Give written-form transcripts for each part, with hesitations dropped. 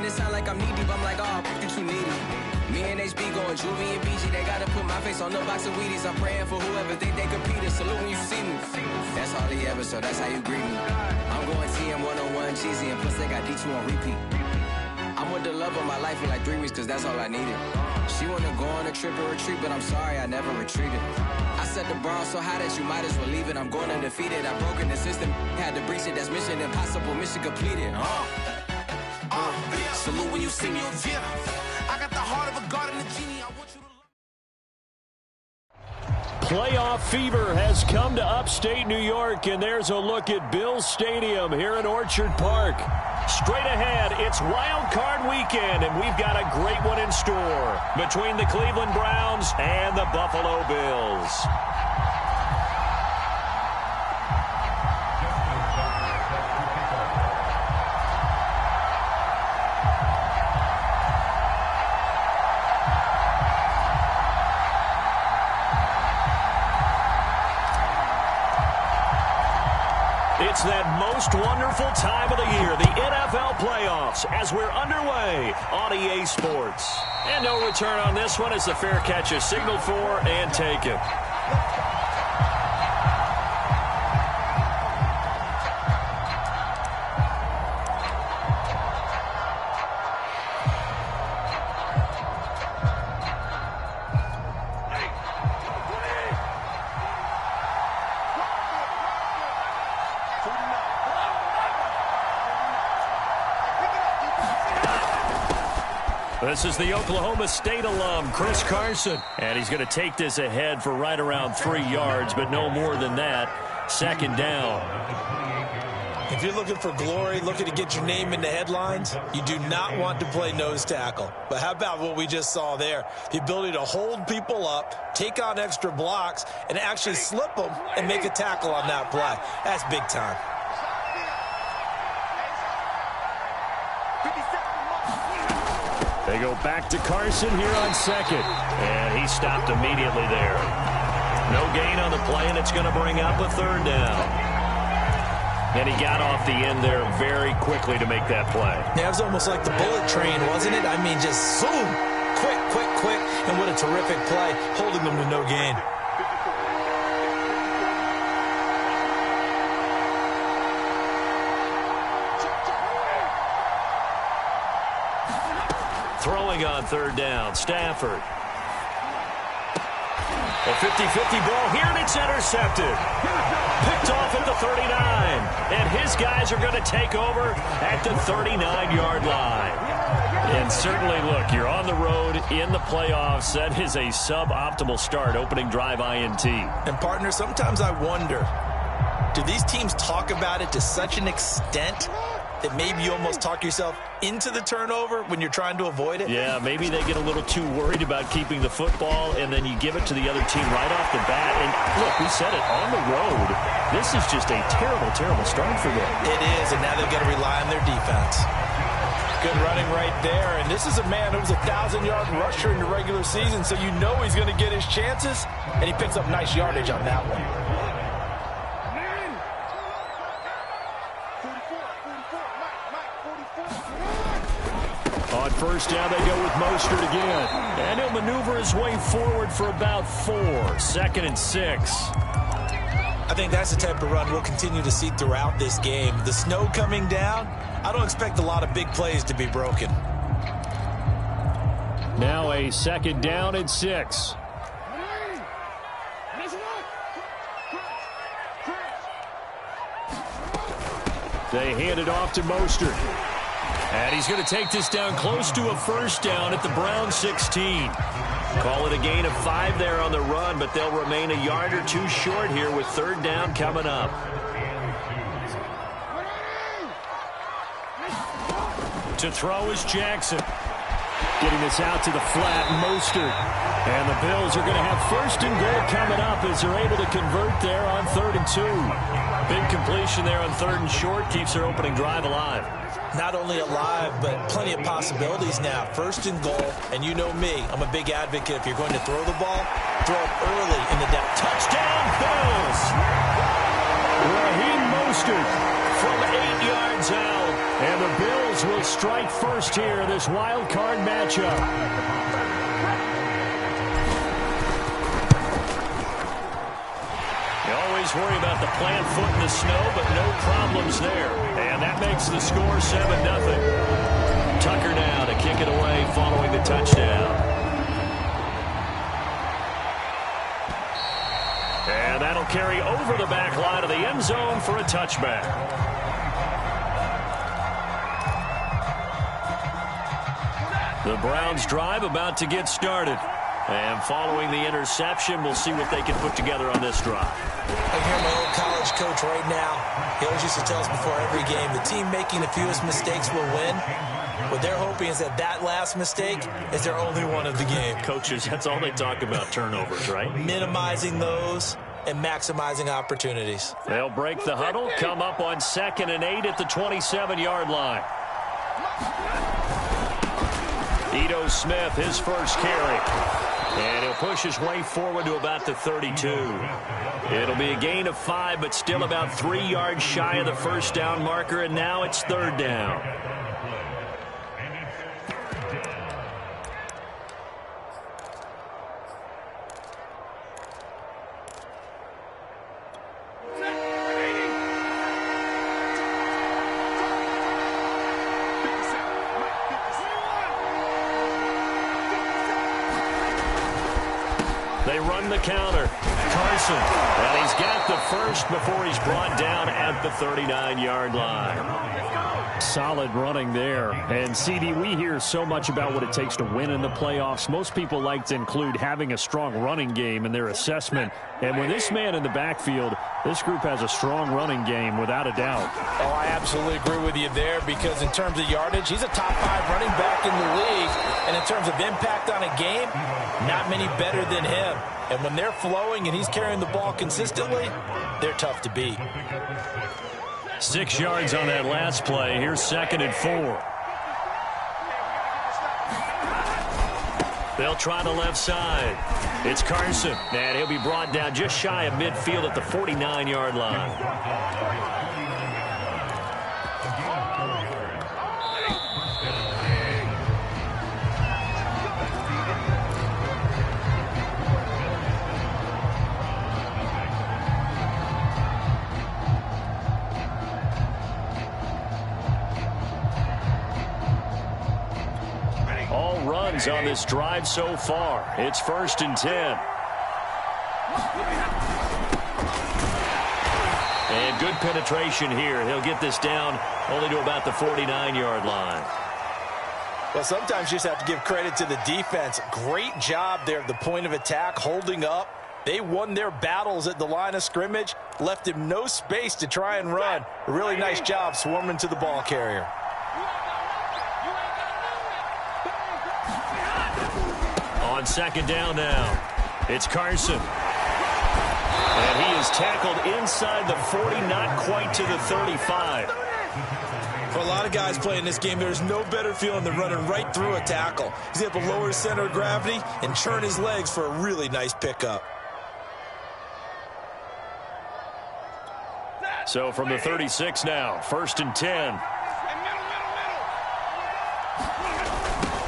and it sound like I'm knee deep. I'm like, oh, you too needy. Me and HB going Juvie and BG. They gotta put my face on the box of Wheaties. I'm praying for whoever think they compete. Salute when you see me. That's all he ever, so that's how you greet me. I'm going TM 101 cheesy, and plus they got D2 on repeat. I'm with the love of my life for like 3 weeks, cause that's all I needed. She wanna go on a trip or retreat, but I'm sorry, I never retreated. I set the bar so high that you might as well leave it. I'm going undefeated. I broken the system, had to breach it. That's mission impossible, mission completed. Salute when you see me, yeah. I got the heart of a god and a genie. I want you to. Playoff fever has come to upstate New York, and there's a look at Bills Stadium here in Orchard Park. Straight ahead, it's Wild Card Weekend, and we've got a great one in store between the Cleveland Browns and the Buffalo Bills. It's that most wonderful time of the year, the NFL playoffs, as we're underway on EA Sports. And no return on this one as the fair catch is signaled for and taken. This is the Oklahoma State alum, Chris Carson. And he's going to take this ahead for right around 3 yards, but no more than that. Second down. If you're looking for glory, looking to get your name in the headlines, you do not want to play nose tackle. But how about what we just saw there? The ability to hold people up, take on extra blocks, and actually slip them and make a tackle on that play. That's big time. They go back to Carson here on second. And he stopped immediately there. No gain on the play, and it's going to bring up a third down. And he got off the end there very quickly to make that play. Yeah, it was almost like the bullet train, wasn't it? I mean, just zoom. Quick, quick, quick. And what a terrific play, holding them to no gain. Throwing on third down, Stafford. A 50-50 ball here, and it's intercepted. Picked off at the 39. And his guys are going to take over at the 39-yard line. And certainly, look, you're on the road in the playoffs. That is a suboptimal start, opening drive INT. And, partner, sometimes I wonder, do these teams talk about it to such an extent that maybe you almost talk yourself into the turnover when you're trying to avoid it? Yeah, maybe they get a little too worried about keeping the football, and then you give it to the other team right off the bat. And, look, we said it, on the road, this is just a terrible, terrible start for them. It is, and now they've got to rely on their defense. Good running right there, and this is a man who was a 1,000-yard rusher in the regular season, so you know he's going to get his chances, and he picks up nice yardage on that one. On first down, they go with Mostert again. And he'll maneuver his way forward for about 4. 2nd and 6. I think that's the type of run we'll continue to see throughout this game. The snow coming down, I don't expect a lot of big plays to be broken. Now a 2nd down and 6. They hand it off to Mostert. And he's going to take this down close to a first down at the Browns 16. Call it a gain of 5 there on the run, but they'll remain a yard or 2 short here with third down coming up. To throw is Jackson. Getting this out to the flat, Mostert. And the Bills are going to have first and goal coming up as they're able to convert there on 3rd and 2. Big completion there on 3rd and short keeps their opening drive alive. Not only alive, but plenty of possibilities now. 1st and goal, and you know me, I'm a big advocate. If you're going to throw the ball, throw it early in the down. Touchdown, Bills! Raheem Mostert from 8 yards out And the Bills will strike first here in this wild card matchup. You always worry about the plant foot in the snow, but no problems there. And that makes the score 7-0. Tucker now to kick it away following the touchdown. And that'll carry over the back line of the end zone for a touchback. The Browns drive about to get started. And following the interception, we'll see what they can put together on this drive. I hear my old college coach right now. He always used to tell us before every game, the team making the fewest mistakes will win. What they're hoping is that that last mistake is their only one of the game. Coaches, that's all they talk about, turnovers, right? Minimizing those and maximizing opportunities. They'll break the huddle, come up on 2nd and 8 at the 27-yard line. Ito Smith, his first carry. And he'll push his way forward to about the 32. It'll be a gain of 5, but still about 3 yards shy of the first down marker, and now it's 3rd down. They run the counter. Carson. And he's got the first before he's brought down at the 39-yard line. Solid running there. And, CD, we hear so much about what it takes to win in the playoffs. Most people like to include having a strong running game in their assessment. And with this man in the backfield, this group has a strong running game without a doubt. Oh, I absolutely agree with you there because in terms of yardage, he's a top 5 running back in the league. And in terms of impact on a game, not many better than him. And when they're flowing and he's carrying the ball consistently, they're tough to beat. 6 yards on that last play. Here's 2nd and 4. They'll try the left side. It's Carson, and he'll be brought down just shy of midfield at the 49-yard line. All runs on this drive so far. It's 1st and 10. And good penetration here. He'll get this down only to about the 49-yard line. Well, sometimes you just have to give credit to the defense. Great job there at the point of attack, holding up. They won their battles at the line of scrimmage, left him no space to try and run. A really nice job swarming to the ball carrier. On 2nd down now, it's Carson. And he is tackled inside the 40, not quite to the 35. For a lot of guys playing this game, there's no better feeling than running right through a tackle. He's able to lower his center of gravity and churn his legs for a really nice pickup. So from the 36 now, 1st and 10.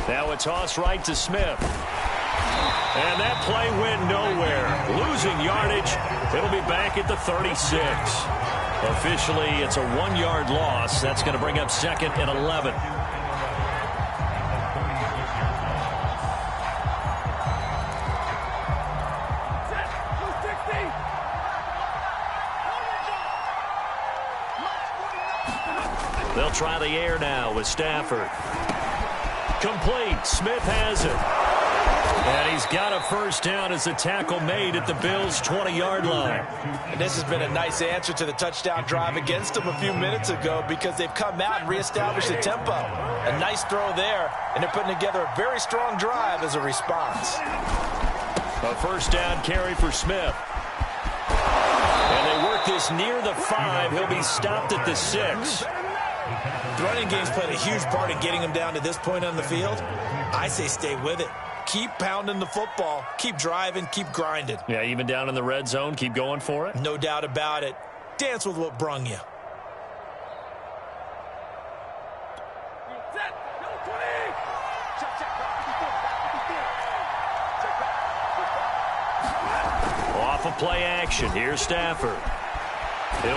Now a toss right to Smith. And that play went nowhere. Losing yardage. It'll be back at the 36. Officially, it's a 1-yard loss. That's going to bring up 2nd and 11. They'll try the air now with Stafford. Complete. Smith has it. And he's got a first down as a tackle made at the Bills' 20-yard line. And this has been a nice answer to the touchdown drive against them a few minutes ago because they've come out and reestablished the tempo. A nice throw there, and they're putting together a very strong drive as a response. A first down carry for Smith. And they work this near the 5. He'll be stopped at the 6. The running game's played a huge part in getting him down to this point on the field. I say stay with it. Keep pounding the football. Keep driving. Keep grinding. Yeah, even down in the red zone, keep going for it. No doubt about it. Dance with what brung you. off of play action. Here's Stafford. A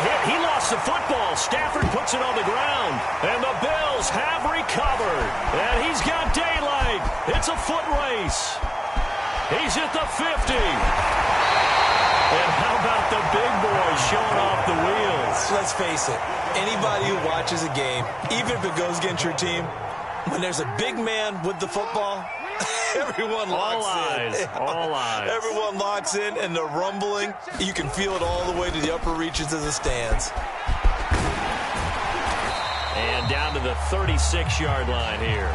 hit. He lost the football. Stafford puts it on the ground. And the Bills have recovered. And he's got daylight. It's a foot race. He's at the 50. And how about the big boys showing off the wheels? Let's face it. Anybody who watches a game, even if it goes against your team, when there's a big man with the football, everyone locks in. All eyes. Everyone locks in, and the rumbling, you can feel it all the way to the upper reaches of the stands. And down to the 36-yard line here.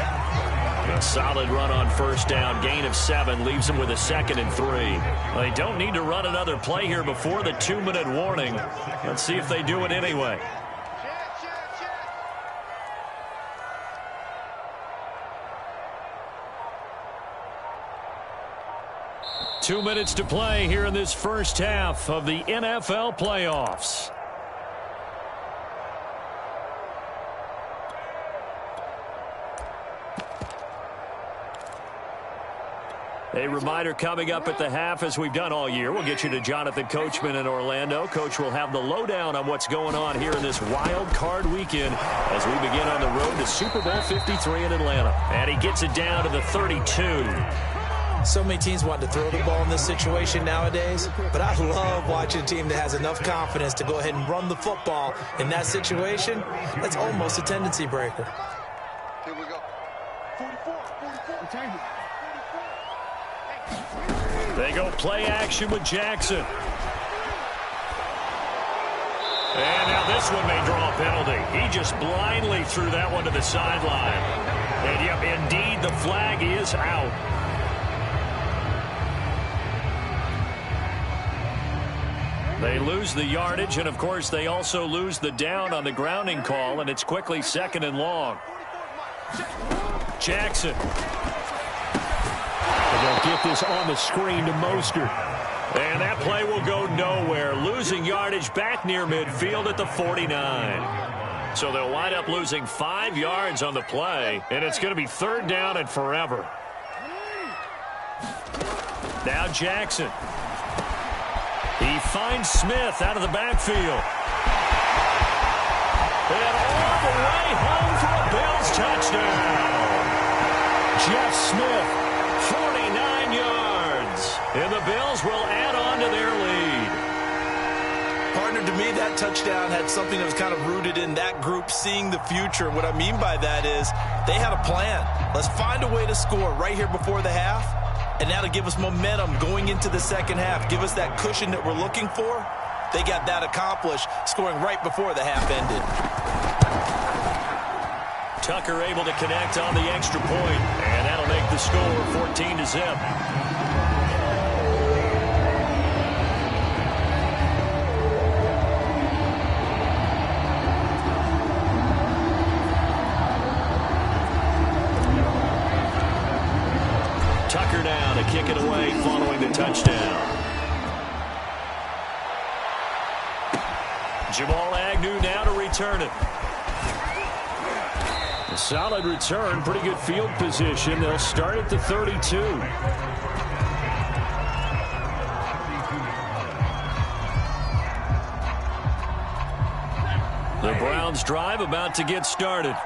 A solid run on first down. Gain of 7 leaves them with a 2nd and 3. Well, they don't need to run another play here before the 2-minute warning. Let's see if they do it anyway. Two minutes to play here in this first half of the NFL playoffs. A reminder coming up at the half, as we've done all year. We'll get you to Jonathan Coachman in Orlando. Coach will have the lowdown on what's going on here in this wild card weekend as we begin on the road to Super Bowl 53 in Atlanta. And he gets it down to the 32. So many teams want to throw the ball in this situation nowadays, but I love watching a team that has enough confidence to go ahead and run the football in that situation. That's almost a tendency breaker. Here we go. 44. They go play action with Jackson. And now this one may draw a penalty. He just blindly threw that one to the sideline. And yep, indeed, the flag is out. They lose the yardage, and of course they also lose the down on the grounding call, and it's quickly 2nd and long. Jackson. They'll get this on the screen to Mostert. And that play will go nowhere. Losing yardage back near midfield at the 49. So they'll wind up losing 5 yards on the play, and it's going to be 3rd down and forever. Now Jackson. He finds Smith out of the backfield. And all the way home for a Bills touchdown. Jeff Smith, 49 yards. And the Bills will add on to their lead. Partner, to me, that touchdown had something that was kind of rooted in that group seeing the future. What I mean by that is they had a plan. Let's find a way to score right here before the half. And now to give us momentum going into the second half, give us that cushion that we're looking for. They got that accomplished, scoring right before the half ended. Tucker able to connect on the extra point, and that'll make the score 14-0. Tucker now to kick it away following the touchdown. Jamal Agnew now to return it. A solid return, pretty good field position. They'll start at the 32. The Browns drive about to get started.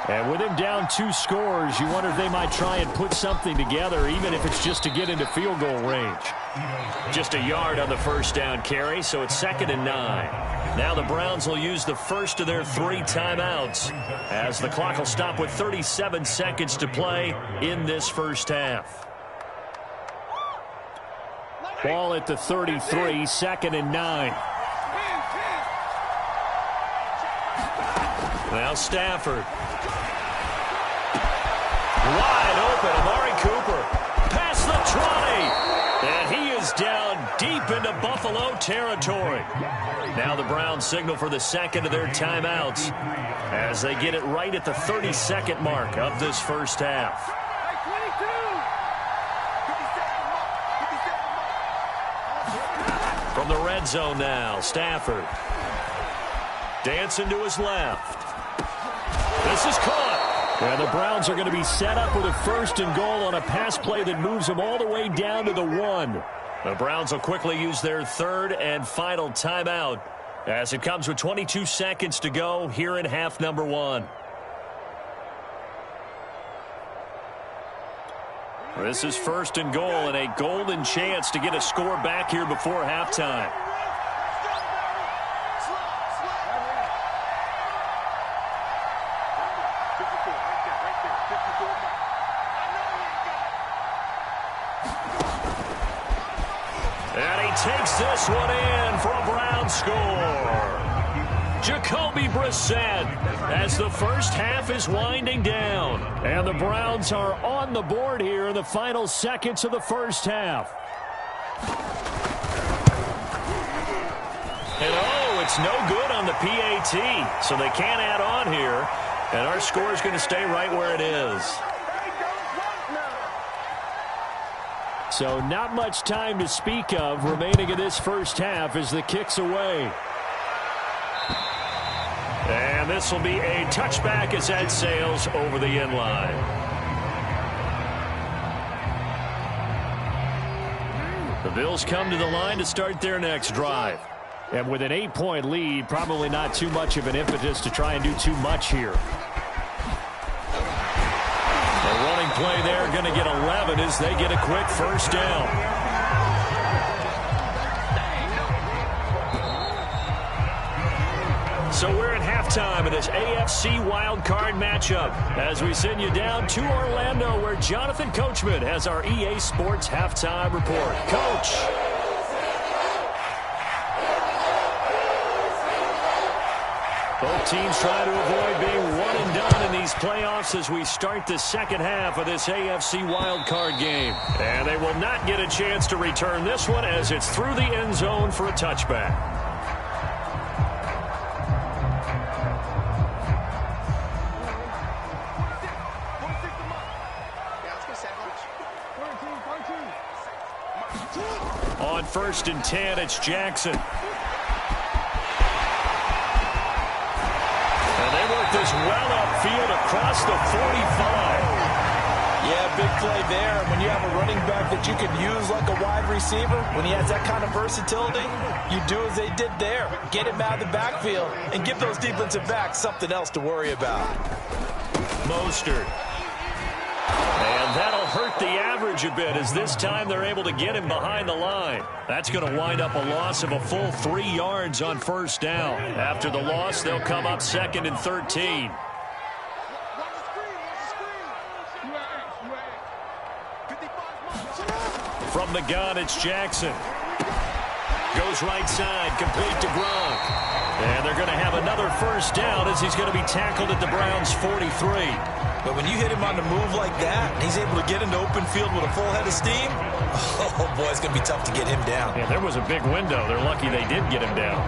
And with him down 2 scores, you wonder if they might try and put something together, even if it's just to get into field goal range. Just a yard on the first down carry, so it's 2nd and 9. Now the Browns will use the first of their 3 timeouts as the clock will stop with 37 seconds to play in this first half. Ball at the 33, 2nd and 9. Now Stafford. Wide open, Amari Cooper. Past the 20. And he is down deep into Buffalo territory. Now the Browns signal for the 2nd of their timeouts as they get it right at the 32nd mark of this first half. From the red zone now, Stafford. Dancing to his left. This is caught. And the Browns are going to be set up with a 1st and goal on a pass play that moves them all the way down to the 1. The Browns will quickly use their third and final timeout as it comes with 22 seconds to go here in half number 1. This is first and goal and a golden chance to get a score back here before halftime. And he takes this one in for a Brown score. Jacoby Brissett as the first half is winding down. And the Browns are on the board here in the final seconds of the first half. And oh, it's no good on the PAT. So they can't add on here. And our score is going to stay right where it is. So not much time to speak of remaining in this first half as the kick's away. And this will be a touchback as that sails over the end line. The Bills come to the line to start their next drive. And with an 8-point lead, probably not too much of an impetus to try and do too much here. The running play there going to get 11 as they get a quick first down. So we're at halftime of this AFC wildcard matchup as we send you down to Orlando where Jonathan Coachman has our EA Sports halftime report. Coach. Both teams try to avoid being one and done in these playoffs as we start the second half of this AFC wildcard game. And they will not get a chance to return this one as it's through the end zone for a touchback. On 1st and 10, it's Jackson. And they work this well upfield across the 45. Yeah, big play there. When you have a running back that you can use like a wide receiver, when he has that kind of versatility, you do as they did there. Get him out of the backfield and give those defensive backs something else to worry about. Mostert. And that'll hurt the average a bit as this time they're able to get him behind the line. That's going to wind up a loss of a full 3 yards on first down. After the loss, they'll come up 2nd and 13. From the gun, it's Jackson. Goes right side, complete to Gronk. And they're going to have another first down as he's going to be tackled at the Browns' 43. But when you hit him on the move like that, and he's able to get into open field with a full head of steam, oh boy, it's going to be tough to get him down. Yeah, there was a big window. They're lucky they did get him down.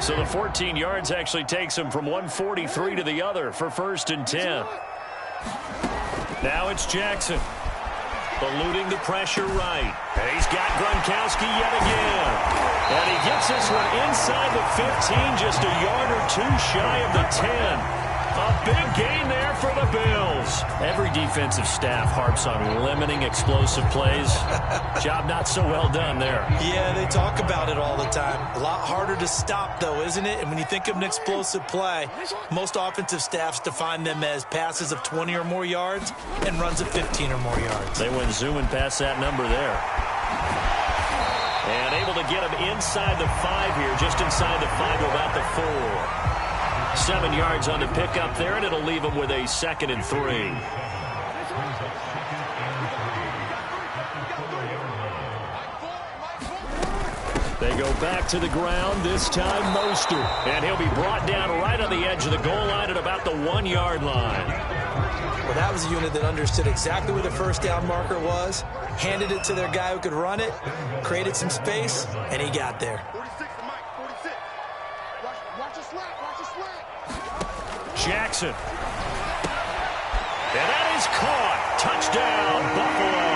So the 14 yards actually takes him from 143 to the other for 1st and 10. Now it's Jackson. Eluding the pressure right. And he's got Gronkowski yet again. And he gets this one inside the 15, just a yard or two shy of the 10. A big gain there for the Bills. Every defensive staff harps on limiting explosive plays. Job not so well done there. Yeah, they talk about it all the time. A lot harder to stop, though, isn't it? And when you think of an explosive play, most offensive staffs define them as passes of 20 or more yards and runs of 15 or more yards. They went zooming past that number there. And able to get him inside the 5 here, just inside the 5 to about the 4. 7 yards on the pickup there, and it'll leave him with a 2nd and 3. They go back to the ground, this time Mostert. And he'll be brought down right on the edge of the goal line at about the 1-yard line. Well, that was a unit that understood exactly where the first down marker was, handed it to their guy who could run it, created some space, and he got there. 46 to Mike, 46. Watch your slap, watch your slap. Jackson. And that is caught. Touchdown, Buffalo.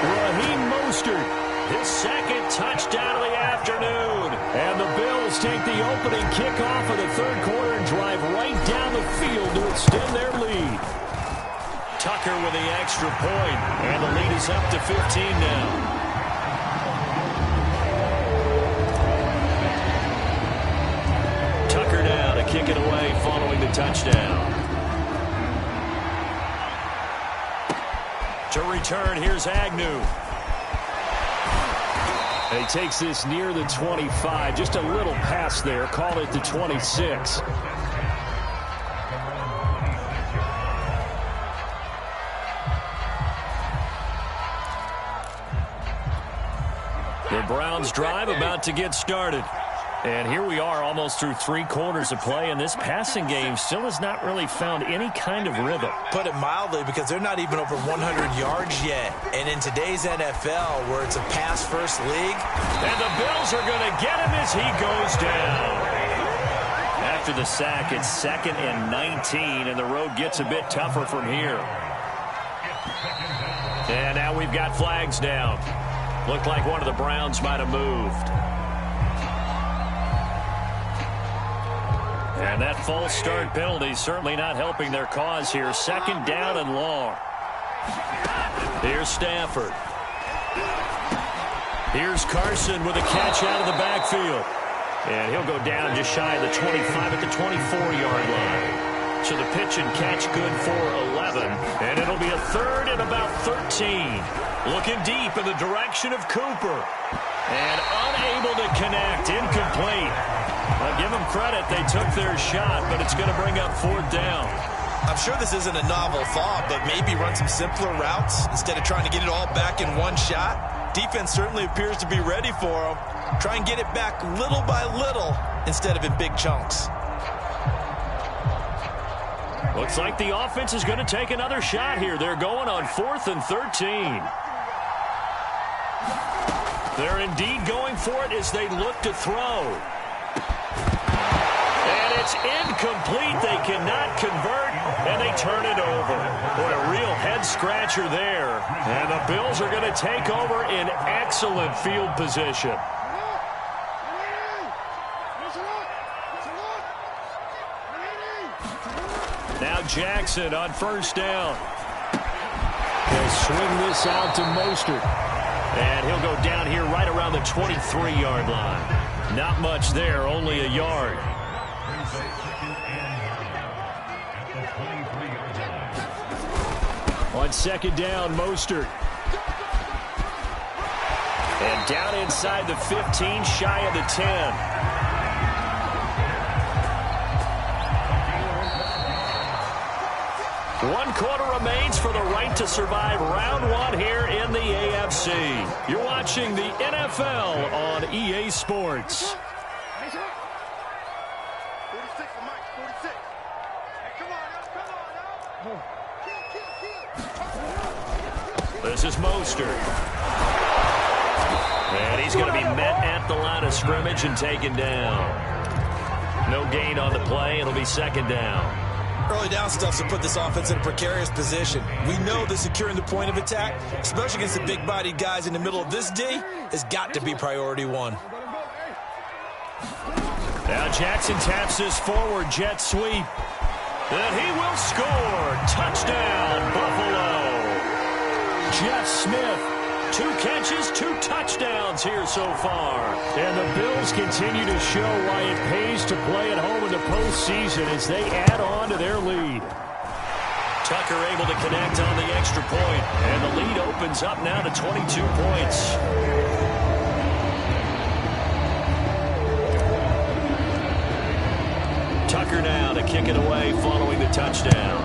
Raheem Mostert, his 2nd touchdown of the afternoon. And the Bills take the opening kickoff of the 3rd quarter and drive right down the field to extend their lead. Tucker with the extra point, and the lead is up to 15 now. Tucker now to kick it away following the touchdown. To return, here's Agnew. And he takes this near the 25. Just a little pass there. Call it the 26. The Browns drive about to get started. And here we are almost through 3 quarters of play, and this passing game still has not really found any kind of rhythm. Put it mildly, because they're not even over 100 yards yet. And in today's NFL, where it's a pass-first league. And the Bills are going to get him as he goes down. After the sack, it's 2nd and 19, and the road gets a bit tougher from here. And now we've got flags down. Looked like one of the Browns might have moved. And that false start penalty certainly not helping their cause here. 2nd down and long. Here's Stafford. Here's Carson with a catch out of the backfield. And he'll go down just shy of the 25 at the 24-yard line. So the pitch and catch good for 11. And it'll be a 3rd and about 13. Looking deep in the direction of Cooper. And unable to connect. Incomplete. I'll give them credit. They took their shot, but it's going to bring up 4th down. I'm sure this isn't a novel thought, but maybe run some simpler routes instead of trying to get it all back in one shot. Defense certainly appears to be ready for them. Try and get it back little by little instead of in big chunks. Looks like the offense is going to take another shot here. They're going on 4th and 13. They're indeed going for it as they look to throw. And it's incomplete. They cannot convert, and they turn it over. What a real head-scratcher there. And the Bills are going to take over in excellent field position. Now Jackson on 1st down. He'll swing this out to Mostert. And he'll go down here right around the 23-yard line. Not much there, only a yard. On 2nd down, Mostert. And down inside the 15, shy of the 10. One quarter remains for the right to survive round 1 here in the AFC. You're watching the NFL on EA Sports. 46 for Mike, 46. Hey, come on, This is Mostert. And he's going to be met at the line of scrimmage and taken down. No gain on the play. It'll be 2nd down. Early down stuff to put this offense in a precarious position. We know that securing the point of attack, especially against the big-bodied guys in the middle of this D, has got to be priority 1. Now Jackson taps this forward jet sweep. And he will score. Touchdown, Buffalo. Jeff Smith, 2 catches, 2 touchdowns here so far. And the Bills continue to show why it pays to play at home in the postseason as they add on to their lead. Tucker able to connect on the extra point, and the lead opens up now to 22 points. Tucker now to kick it away following the touchdown.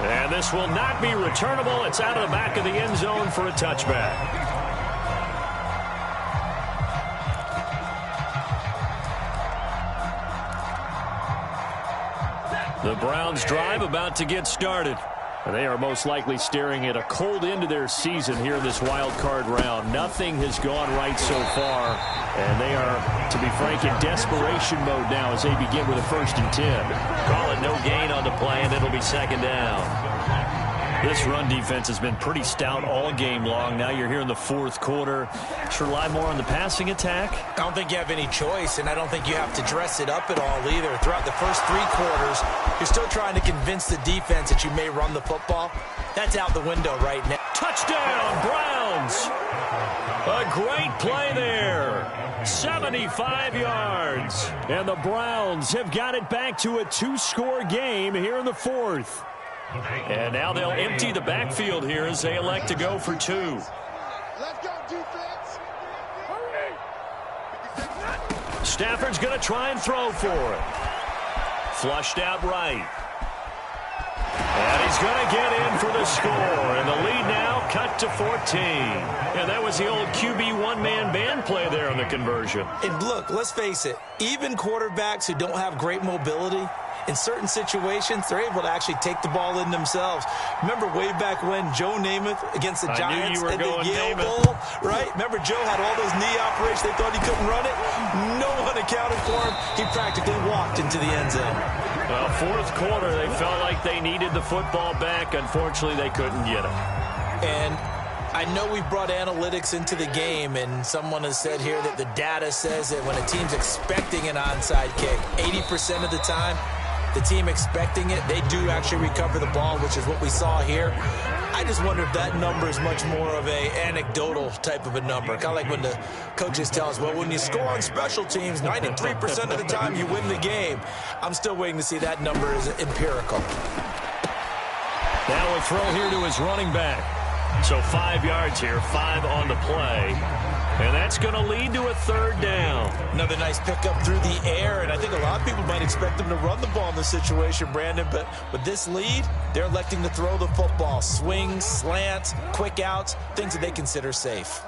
And this will not be returnable. It's out of the back of the end zone for a touchback. The Browns drive about to get started. They are most likely staring at a cold end of their season here in this wild card round. Nothing has gone right so far, and they are, to be frank, in desperation mode now as they begin with a 1st and 10. Call it no gain on the play, and it'll be 2nd down. This run defense has been pretty stout all game long. Now you're here in the fourth quarter. Should rely more on the passing attack? I don't think you have any choice, and I don't think you have to dress it up at all either. Throughout the first 3 quarters, you're still trying to convince the defense that you may run the football. That's out the window right now. Touchdown, Browns! A great play there. 75 yards. And the Browns have got it back to a 2-score game here in the fourth. And now they'll empty the backfield here as they elect to go for 2. Let's go, defense. Stafford's going to try and throw for it. Flushed out right. And he's going to get in for the score. And the lead now cut to 14. And that was the old QB one-man band play there on the conversion. And look, let's face it, even quarterbacks who don't have great mobility, in certain situations, they're able to actually take the ball in themselves. Remember way back when Joe Namath against the Giants at the Yale Bowl, right? Remember Joe had all those knee operations. They thought he couldn't run it. No one accounted for him. He practically walked into the end zone. Well, fourth quarter, they felt like they needed the football back. Unfortunately, they couldn't get it. And I know we brought analytics into the game, and someone has said here that the data says that when a team's expecting an onside kick, 80% of the time, the team expecting it, they do actually recover the ball, which is what we saw here. I just wonder if that number is much more of a anecdotal type of a number. Kind of like when the coaches tell us, well, when you score on special teams, 93% of the time you win the game. I'm still waiting to see that number is empirical. Now a throw here to his running back. So 5 yards here, 5 on the play. And that's going to lead to a 3rd down. Another nice pickup through the air, and I think a lot of people might expect them to run the ball in this situation, Brandon, but with this lead, they're electing to throw the football. Swings, slants, quick outs, things that they consider safe.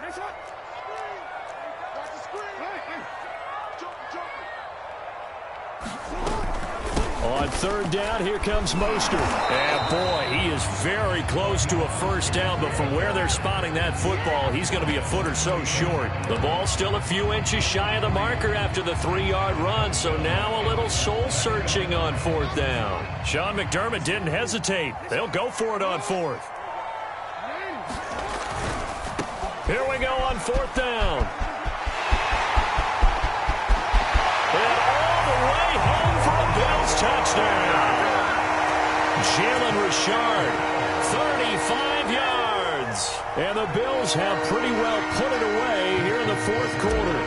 On 3rd down, here comes Mostert. And boy, he is very close to a 1st down, but from where they're spotting that football, he's going to be a foot or so short. The ball's still a few inches shy of the marker after the 3-yard run, so now a little soul-searching on 4th down. Sean McDermott didn't hesitate. They'll go for it on 4th. Here we go on 4th down. And all the way home for a Bills touchdown. Jalen Richard, 35 yards. And the Bills have pretty well put it away here in the 4th quarter.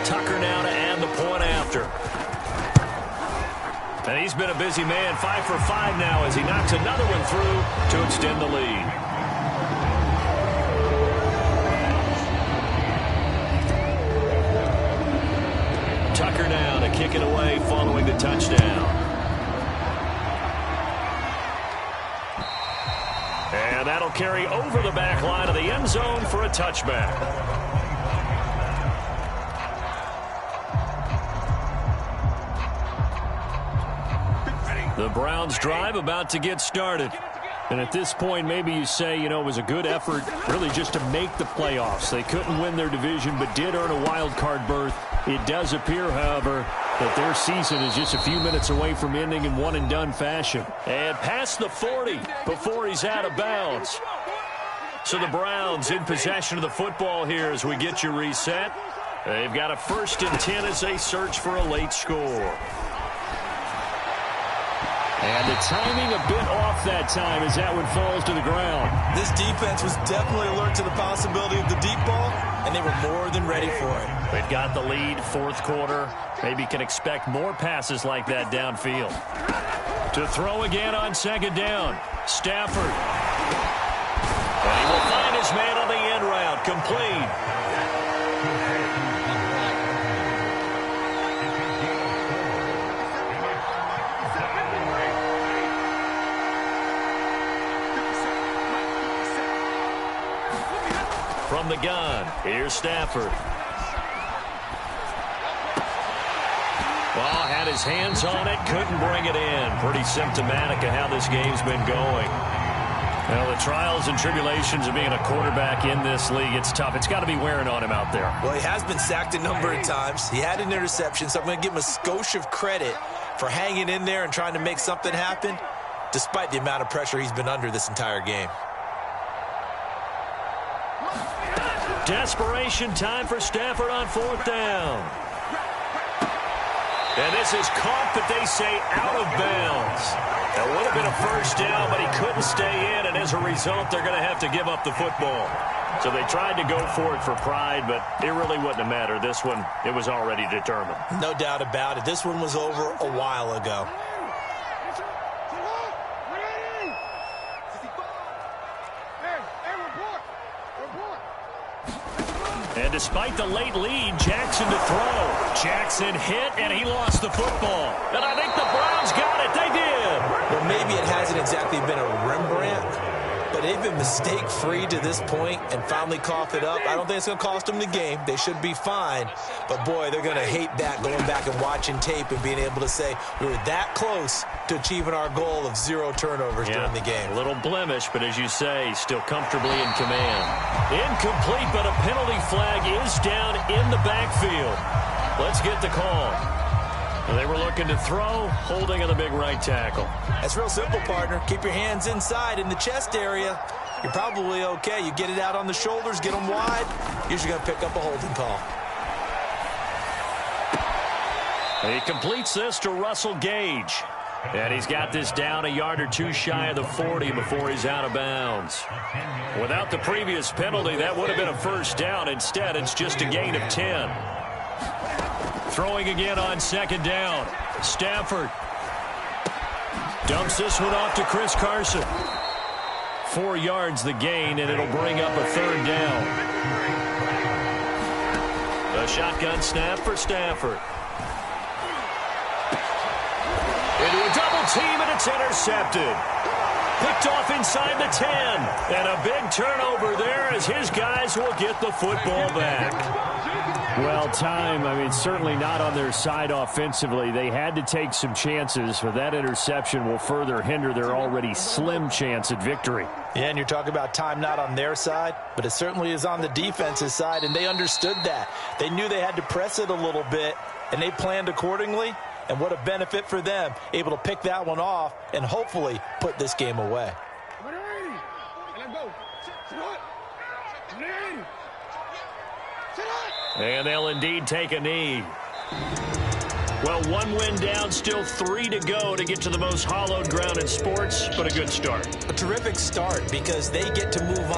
Tucker now to add the point after. And he's been a busy man, 5 for 5 now as he knocks another one through to extend the lead. Tucker now to kick it away following the touchdown. And that'll carry over the back line of the end zone for a touchback. The Browns drive about to get started. And at this point, maybe you say, you know, it was a good effort really just to make the playoffs. They couldn't win their division but did earn a wild card berth. It does appear, however, that their season is just a few minutes away from ending in one-and-done fashion. And past the 40 before he's out of bounds. So the Browns in possession of the football here as we get you reset. They've got a 1st and 10 as they search for a late score. And the timing a bit off that time as that one falls to the ground. This defense was definitely alert to the possibility of the deep ball, and they were more than ready for it. They've got the lead, 4th quarter. Maybe can expect more passes like that downfield. To throw again on 2nd down, Stafford. And he will find his man on the end route, complete. From the gun, here's Stafford. Well, had his hands on it, couldn't bring it in. Pretty symptomatic of how this game's been going. Well, the trials and tribulations of being a quarterback in this league, it's tough. It's got to be wearing on him out there. Well, he has been sacked a number of times. He had an interception, so I'm going to give him a skosh of credit for hanging in there and trying to make something happen. despite the amount of pressure he's been under this entire game. Desperation time for Stafford on 4th down. And this is caught, but they say out of bounds. That would have been a first down, but he couldn't stay in, and as a result, they're going to have to give up the football. So they tried to go for it for pride, but it really wouldn't have mattered. This one, it was already determined. No doubt about it. This one was over a while ago. And despite the late lead, Jackson to throw. Jackson hit, and he lost the football. And I think the Browns got it. They did. Well, maybe it hasn't exactly been a Rembrandt, but they've been mistake-free to this point and finally coughed it up. I don't think it's going to cost them the game. They should be fine. But, boy, they're going to hate that, going back and watching tape and being able to say we were that close to achieving our goal of 0 turnovers during the game. A little blemish, but as you say, still comfortably in command. Incomplete, but a penalty flag is down in the backfield. Let's get the call. They were looking to throw, holding on the big right tackle. That's real simple, partner. Keep your hands inside in the chest area. You're probably okay. You get it out on the shoulders, get them wide. Usually going to pick up a holding call. He completes this to Russell Gage. And he's got this down a yard or two shy of the 40 before he's out of bounds. Without the previous penalty, that would have been a first down. Instead, it's just a gain of 10. Throwing again on 2nd down. Stafford dumps this one off to Chris Carson. 4 yards the gain, and it'll bring up a 3rd down. A shotgun snap for Stafford. Into a double team, and it's intercepted. Picked off inside the 10. And a big turnover there as his guys will get the football back. Well, certainly not on their side offensively. They had to take some chances, but that interception will further hinder their already slim chance at victory. Yeah, and you're talking about time not on their side, but it certainly is on the defense's side, and they understood that. They knew they had to press it a little bit, and they planned accordingly. And what a benefit for them, able to pick that one off and hopefully put this game away. And they'll indeed take a knee. Well, 1 win down, still 3 to go to get to the most hallowed ground in sports, but a good start. A terrific start because they get to move on.